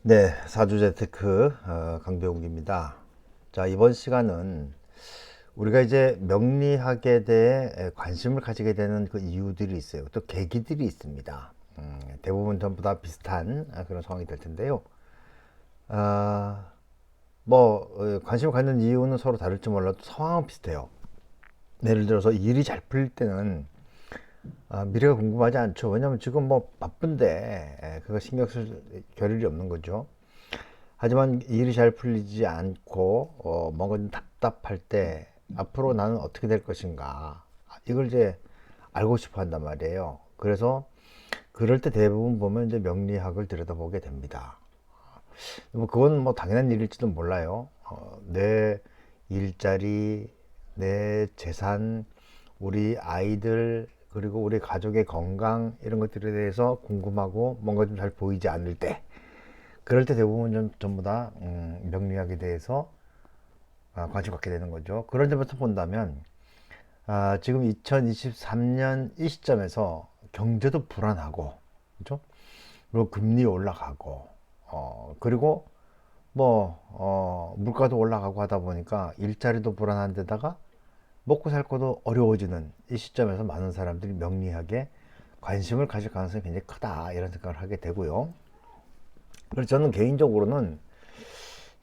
네, 사주 재테크 강병욱입니다. 자, 이번 시간은 우리가 이제 명리학에 대해 관심을 가지게 되는 그 이유들이 있어요. 또 계기들이 있습니다. 대부분 전부 다 비슷한 그런 상황이 될 텐데요. 아, 관심을 갖는 이유는 서로 다를지 몰라도 상황은 비슷해요. 예를 들어서 일이 잘 풀릴 때는 미래가 궁금하지 않죠. 왜냐면 지금 뭐 바쁜데 그거 신경 쓸 겨를이 없는 거죠. 하지만 일이 잘 풀리지 않고 뭔가 좀 답답할 때 앞으로 나는 어떻게 될 것인가 이걸 이제 알고 싶어 한단 말이에요. 그래서 그럴 때 대부분 보면 이제 명리학을 들여다보게 됩니다. 뭐 그건 뭐 당연한 일일지도 몰라요. 내 일자리, 내 재산, 우리 아이들, 그리고 우리 가족의 건강 이런 것들에 대해서 궁금하고 뭔가 좀 잘 보이지 않을 때, 그럴 때 대부분 전부 다 명리학에 대해서 관심 갖게 되는 거죠. 그런 점에서 본다면 지금 2023년 이 시점에서 경제도 불안하고, 그렇죠? 그리고 금리 올라가고, 그리고 물가도 올라가고 하다 보니까 일자리도 불안한 데다가 먹고 살 것도 어려워지는 이 시점에서 많은 사람들이 명리학에 관심을 가질 가능성이 굉장히 크다 이런 생각을 하게 되고요. 그래서 저는 개인적으로는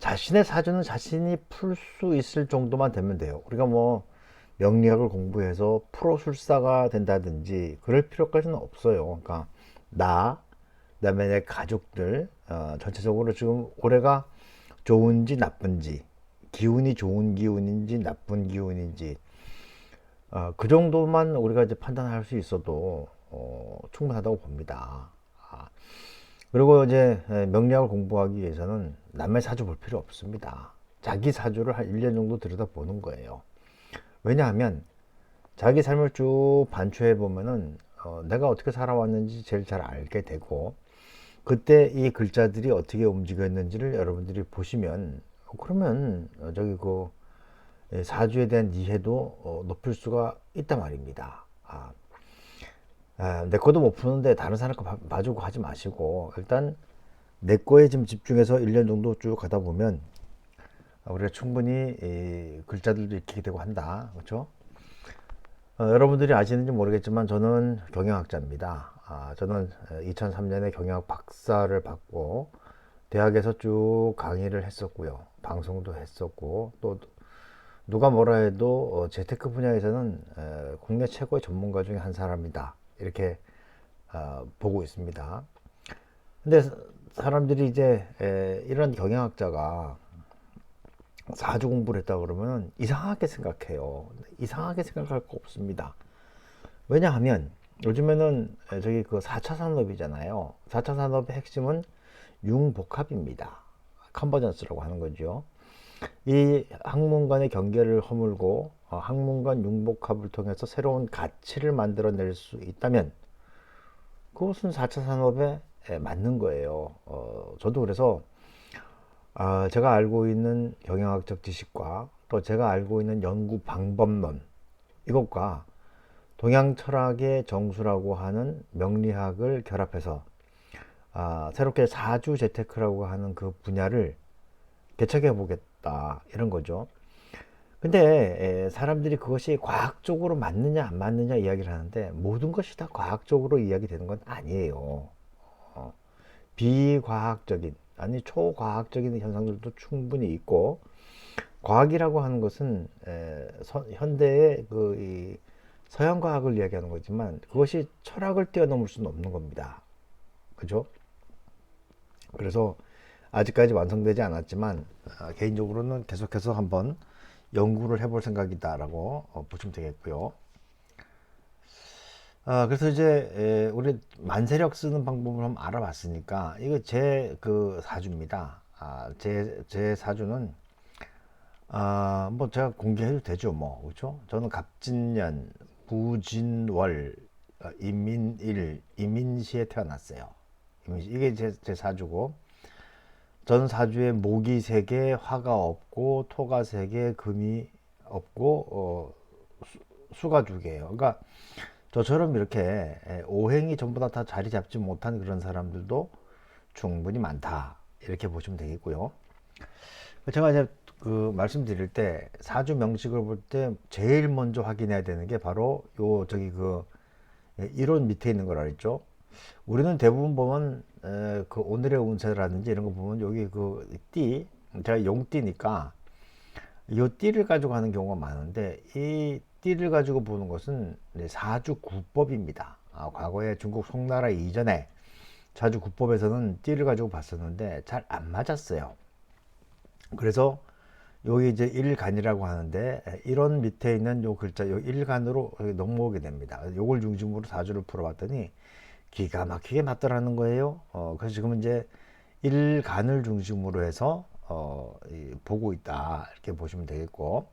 자신의 사주는 자신이 풀 수 있을 정도만 되면 돼요. 우리가 뭐 명리학을 공부해서 프로술사가 된다든지 그럴 필요까지는 없어요. 그러니까 나, 그다음에 내 가족들 전체적으로 지금 올해가 좋은지 나쁜지, 기운이 좋은 기운인지 나쁜 기운인지 그 정도만 우리가 이제 판단할 수 있어도 충분하다고 봅니다. 그리고 이제 명리학을 공부하기 위해서는 남의 사주 볼 필요 없습니다. 자기 사주를 한 1년 정도 들여다보는 거예요. 왜냐하면 자기 삶을 쭉 반추해 보면은 내가 어떻게 살아왔는지 제일 잘 알게 되고, 그때 이 글자들이 어떻게 움직였는지를 여러분들이 보시면 그러면 저기 그 사주에 대한 이해도 높일 수가 있단 말입니다. 내 것도 못 푸는데 다른 사람 거 봐주고 하지 마시고 일단 내 거에 좀 집중해서 1년 정도 쭉 가다 보면 우리가 충분히 이 글자들도 익히게 되고 한다. 그렇죠? 여러분들이 아시는지 모르겠지만 저는 경영학자입니다. 저는 2003년에 경영학 박사를 받고 대학에서 쭉 강의를 했었고요. 방송도 했었고, 또 누가 뭐라 해도 재테크 분야에서는 국내 최고의 전문가 중에 한 사람이다. 이렇게 보고 있습니다. 근데 사람들이 이제 이런 경영학자가 사주 공부를 했다 그러면 이상하게 생각해요. 이상하게 생각할 거 없습니다. 왜냐하면 요즘에는 저기 그 4차 산업이잖아요. 4차 산업의 핵심은 융복합입니다. 컨버전스라고 하는 거죠. 이 학문간의 경계를 허물고 학문간 융복합을 통해서 새로운 가치를 만들어낼 수 있다면 그것은 4차 산업에 맞는 거예요. 저도 그래서 제가 알고 있는 경영학적 지식과 또 제가 알고 있는 연구 방법론 이것과 동양 철학의 정수라고 하는 명리학을 결합해서 새롭게 사주 재테크라고 하는 그 분야를 개척해 보겠다 이런 거죠. 근데 사람들이 그것이 과학적으로 맞느냐 안 맞느냐 이야기를 하는데 모든 것이 다 과학적으로 이야기되는 건 아니에요. 비과학적인 아니 초과학적인 현상들도 충분히 있고, 과학이라고 하는 것은 현대의 서양 과학을 이야기하는 거지만 그것이 철학을 뛰어넘을 수는 없는 겁니다. 그죠? 그래서 아직까지 완성되지 않았지만 개인적으로는 계속해서 한번 연구를 해볼 생각이다라고 보시면 되겠고요. 그래서 이제 우리 만세력 쓰는 방법을 한번 알아봤으니까 이거 제 그 사주입니다. 제 사주는 뭐 제가 공개해도 되죠, 뭐 그렇죠? 저는 갑진년, 부진월, 이민일, 이민시에 태어났어요. 이게 제 사주고, 전 사주에 목이 3개, 화가 없고 토가 3개, 금이 없고 수가 2개예요. 그러니까 저처럼 이렇게 오행이 전부 다 자리 잡지 못한 그런 사람들도 충분히 많다 이렇게 보시면 되겠고요. 제가 이제 그 말씀드릴 때 사주 명식을 볼 때 제일 먼저 확인해야 되는 게 바로 요 저기 그 이론 밑에 있는 거라 그랬죠. 우리는 대부분 보면 그 오늘의 운세라든지 이런 거 보면 여기 그 띠, 제가 용띠니까 이 띠를 가지고 하는 경우가 많은데 이 띠를 가지고 보는 것은 사주 구법입니다. 과거에 중국 송나라 이전에 사주 구법에서는 띠를 가지고 봤었는데 잘 안 맞았어요. 그래서 여기 이제 일간이라고 하는데 이런 밑에 있는 요 글자 요 일간으로 넘어오게 됩니다. 요걸 중심으로 사주를 풀어봤더니 기가 막히게 맞더라는 거예요. 그래서 지금 이제 일간을 중심으로 해서 보고 있다 이렇게 보시면 되겠고,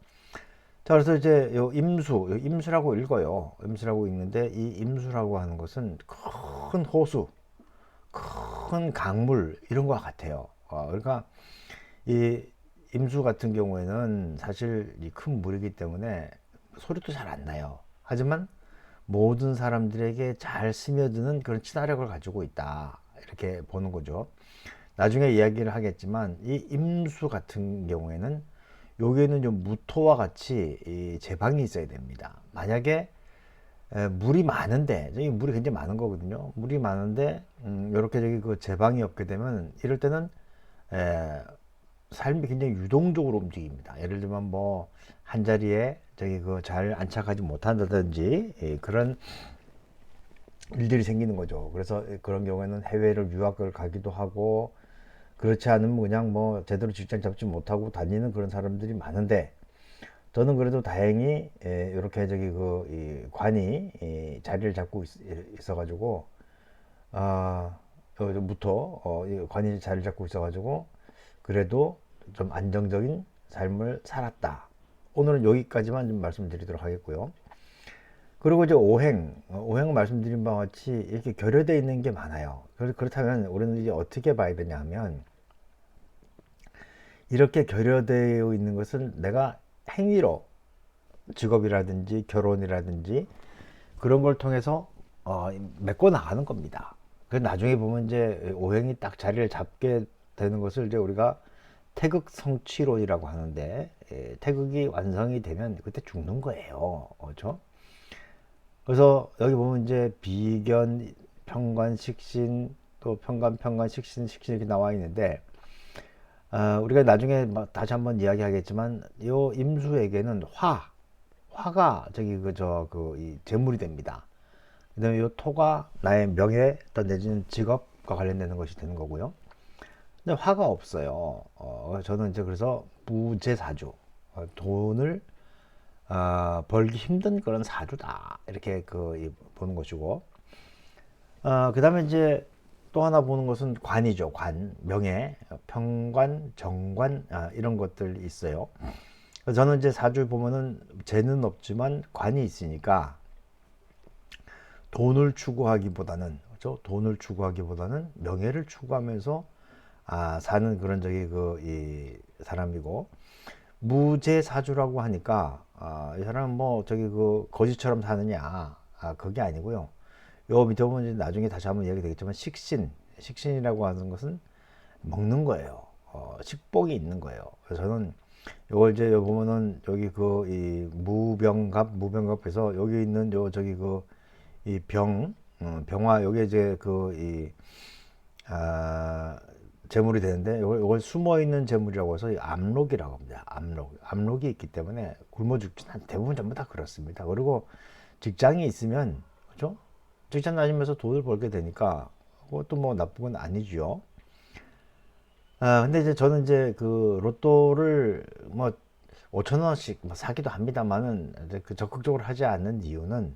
자 그래서 이제 요 임수라고 읽어요. 임수라고 읽는데 이 임수라고 하는 것은 큰 호수, 큰 강물 이런 것 같아요. 그러니까 이 임수 같은 경우에는 사실 이 큰 물이기 때문에 소리도 잘 안 나요. 하지만 모든 사람들에게 잘 스며드는 그런 친화력을 가지고 있다 이렇게 보는 거죠. 나중에 이야기를 하겠지만 이 임수 같은 경우에는 여기에는 좀 무토와 같이 이 제방이 있어야 됩니다. 만약에 물이 많은데, 저기 물이 굉장히 많은 거거든요. 물이 많은데 이렇게 저기 그 제방이 없게 되면 이럴 때는 에, 삶이 굉장히 유동적으로 움직입니다. 예를 들면 뭐 한 자리에 저기 그 잘 안착하지 못한다든지 그런 일들이 생기는 거죠. 그래서 그런 경우에는 해외를 유학을 가기도 하고, 그렇지 않으면 그냥 뭐 제대로 직장 잡지 못하고 다니는 그런 사람들이 많은데, 저는 그래도 다행히 이렇게 저기 그 이 관이 자리를 잡고 있어가지고 무토 이 관이 자리를 잡고 있어가지고 그래도 좀 안정적인 삶을 살았다. 오늘은 여기까지만 좀 말씀드리도록 하겠고요. 그리고 이제 오행 말씀드린 바와 같이 이렇게 결여되어 있는 게 많아요. 그렇다면 우리는 이제 어떻게 봐야 되냐 하면, 이렇게 결여되어 있는 것을 내가 행위로 직업이라든지 결혼이라든지 그런 걸 통해서 메꿔 나가는 겁니다. 그 나중에 보면 이제 오행이 딱 자리를 잡게 되는 것을 이제 우리가 태극 성취론이라고 하는데, 태극이 완성이 되면 그때 죽는 거예요. 그렇죠? 그래서 여기 보면 이제 비견, 평관, 식신, 또 평관, 식신 이렇게 나와 있는데, 우리가 나중에 다시 한번 이야기하겠지만 요 임수에게는 화가 저기 이 재물이 됩니다. 그다음에 요 토가 나의 명예 또 내지는 직업과 관련되는 것이 되는 거고요. 근데 화가 없어요. 저는 이제 그래서 무제사주, 돈을 벌기 힘든 그런 사주다 이렇게 보는 것이고, 그 다음에 이제 또 하나 보는 것은 관이죠. 명예, 평관, 정관 이런 것들이 있어요. 그래서 저는 이제 사주 보면은 재는 없지만 관이 있으니까 돈을 추구하기보다는, 그렇죠? 돈을 추구하기보다는 명예를 추구하면서 사는 그런 이 사람이고, 무제사주라고 하니까 이 사람은 뭐 저기 그 거지처럼 사느냐, 그게 아니고요. 요 밑에 보면 이제 나중에 다시 한번 이야기 되겠지만 식신이라고 하는 것은 먹는 거예요. 식복이 있는 거예요. 그래서 저는 요걸 이제 여기 보면은 여기 이 무병갑에서 여기 있는 요 저기 이 병화 여기 이제 재물이 되는데 요걸 숨어 있는 재물이라고 해서 압록이라고 합니다. 압록이 있기 때문에 굶어 죽진 대부분 전부 다 그렇습니다. 그리고 직장이 있으면, 그렇죠? 직장 다니면서 돈을 벌게 되니까 그것도 뭐 나쁜 건 아니죠. 근데 이제 저는 이제 그 로또를 뭐 5천 원씩 사기도 합니다만은 적극적으로 하지 않는 이유는,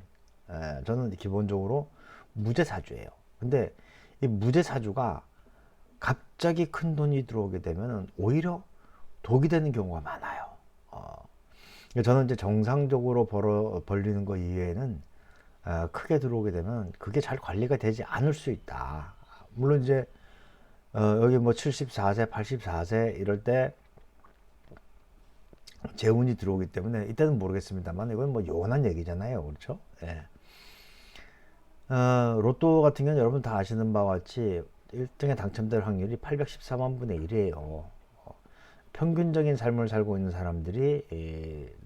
저는 기본적으로 무제사주예요. 근데 이 무제사주가 갑자기 큰 돈이 들어오게 되면 오히려 독이 되는 경우가 많아요. 저는 이제 정상적으로 벌리는 거 이외에는 크게 들어오게 되면 그게 잘 관리가 되지 않을 수 있다. 물론 이제 여기 뭐 74세, 84세 이럴 때 재운이 들어오기 때문에 이때는 모르겠습니다만 이건 뭐 영원한 얘기잖아요. 그렇죠? 예. 로또 같은 경우는 여러분 다 아시는 바와 같이 1등에 당첨될 확률이 814만 분의 1이에요. 평균적인 삶을 살고 있는 사람들이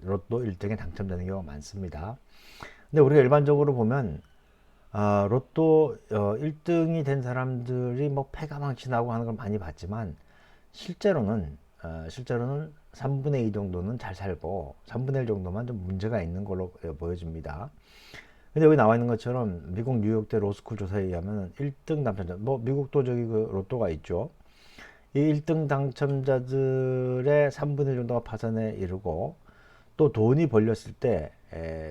로또 1등에 당첨되는 경우가 많습니다. 근데 우리가 일반적으로 보면 로또 1등이 된 사람들이 뭐 패가 망신하고 하는 걸 많이 봤지만 실제로는 3분의 2 정도는 잘 살고 3분의 1 정도만 좀 문제가 있는 걸로 보여집니다. 근데 여기 나와 있는 것처럼 미국 뉴욕대 로스쿨 조사에 의하면 1등 당첨자, 뭐 미국도 저기 그 로또가 있죠. 이 1등 당첨자들의 3분의 1 정도가 파산에 이르고 또 돈이 벌렸을 때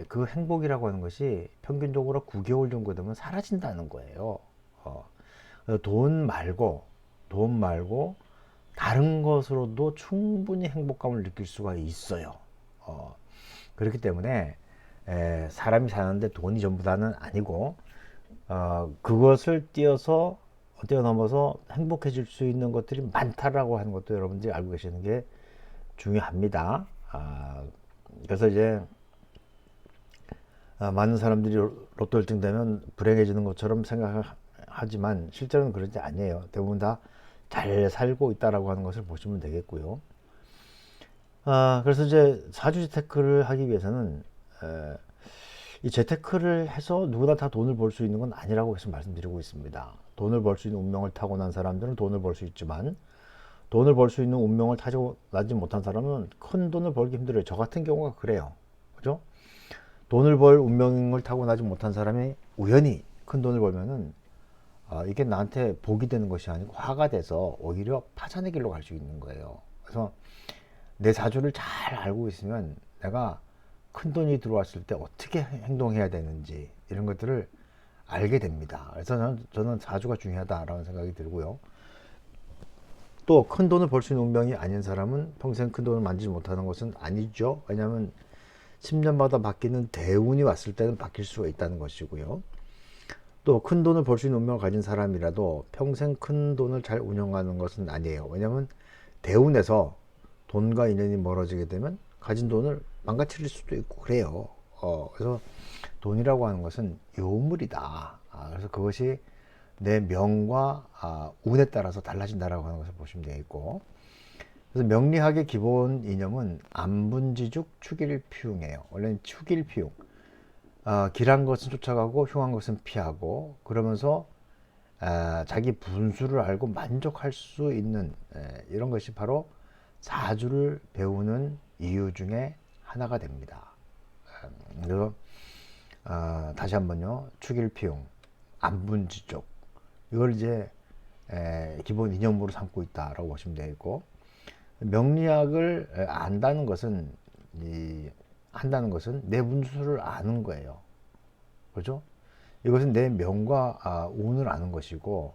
그 행복이라고 하는 것이 평균적으로 9개월 정도 되면 사라진다는 거예요. 돈 말고 다른 것으로도 충분히 행복감을 느낄 수가 있어요. 그렇기 때문에 사람이 사는데 돈이 전부다는 아니고 그것을 뛰어넘어서 행복해질 수 있는 것들이 많다라고 하는 것도 여러분들이 알고 계시는 게 중요합니다. 그래서 이제 많은 사람들이 로또 1등 되면 불행해지는 것처럼 생각하지만 실제로는 그런지 아니에요. 대부분 다 잘 살고 있다라고 하는 것을 보시면 되겠고요. 그래서 이제 사주 재테크를 하기 위해서는 이 재테크를 해서 누구나 다 돈을 벌 수 있는 건 아니라고 계속 말씀드리고 있습니다. 돈을 벌 수 있는 운명을 타고난 사람들은 돈을 벌 수 있지만 돈을 벌 수 있는 운명을 타고나지 못한 사람은 큰 돈을 벌기 힘들어요. 저 같은 경우가 그래요. 그죠? 돈을 벌 운명을 타고나지 못한 사람이 우연히 큰 돈을 벌면은 이게 나한테 복이 되는 것이 아니고 화가 돼서 오히려 파산의 길로 갈 수 있는 거예요. 그래서 내 사주를 잘 알고 있으면 내가 큰 돈이 들어왔을 때 어떻게 행동해야 되는지 이런 것들을 알게 됩니다. 그래서 저는 사주가 중요하다라는 생각이 들고요. 또 큰 돈을 벌 수 있는 운명이 아닌 사람은 평생 큰 돈을 만지지 못하는 것은 아니죠. 왜냐하면 10년마다 바뀌는 대운이 왔을 때는 바뀔 수가 있다는 것이고요. 또 큰 돈을 벌 수 있는 운명을 가진 사람이라도 평생 큰 돈을 잘 운영하는 것은 아니에요. 왜냐하면 대운에서 돈과 인연이 멀어지게 되면 가진 돈을 망가뜨릴 수도 있고 그래요. 그래서 돈이라고 하는 것은 요물이다. 그래서 그것이 내 명과 운에 따라서 달라진다라고 하는 것을 보시면 되겠고, 그래서 명리학의 기본 이념은 안분지죽 축일피웅이에요. 원래는 축일피웅. 길한 것은 쫓아가고 흉한 것은 피하고 그러면서 자기 분수를 알고 만족할 수 있는 이런 것이 바로 사주를 배우는 이유 중에 하나가 됩니다. 그래서 다시 한번요. 축일피용, 안분지족 이걸 이제 기본 이념으로 삼고 있다라고 보시면 되겠고, 명리학을 한다는 것은 내 분수를 아는 거예요. 그렇죠? 이것은 내 명과 운을 아는 것이고,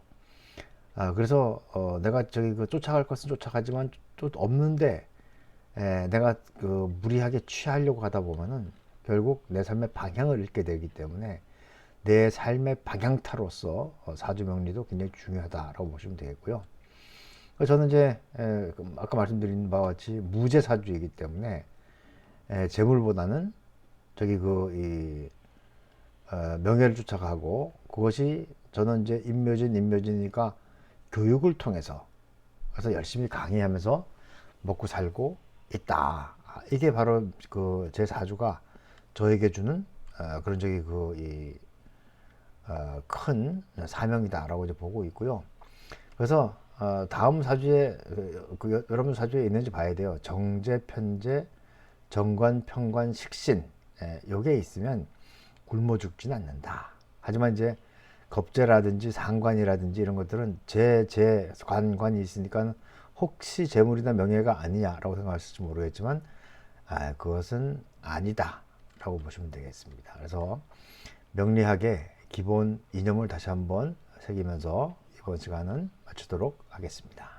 그래서 내가 저기 쫓아갈 것은 쫓아가지만 또 없는데 내가 무리하게 취하려고 하다 보면은 결국 내 삶의 방향을 잃게 되기 때문에 내 삶의 방향타로서 사주명리도 굉장히 중요하다라고 보시면 되겠고요. 저는 이제 아까 말씀드린 바와 같이 무제사주이기 때문에 재물보다는 저기 명예를 쫓아가고, 그것이 저는 이제 인묘진이니까 교육을 통해서 그래서 열심히 강의하면서 먹고 살고 있다. 이게 바로 제 사주가 저에게 주는 그런 큰 사명이다라고 이제 보고 있고요. 그래서 다음 사주에 여러분 사주에 있는지 봐야 돼요. 정제, 편제, 정관, 편관, 식신 요게 있으면 굶어 죽지는 않는다. 하지만 이제 겁재라든지 상관이라든지 이런 것들은 관관이 있으니까 혹시 재물이나 명예가 아니냐라고 생각하실지 모르겠지만 그것은 아니다 라고 보시면 되겠습니다. 그래서 명리학의 기본 이념을 다시 한번 새기면서 이번 시간은 마치도록 하겠습니다.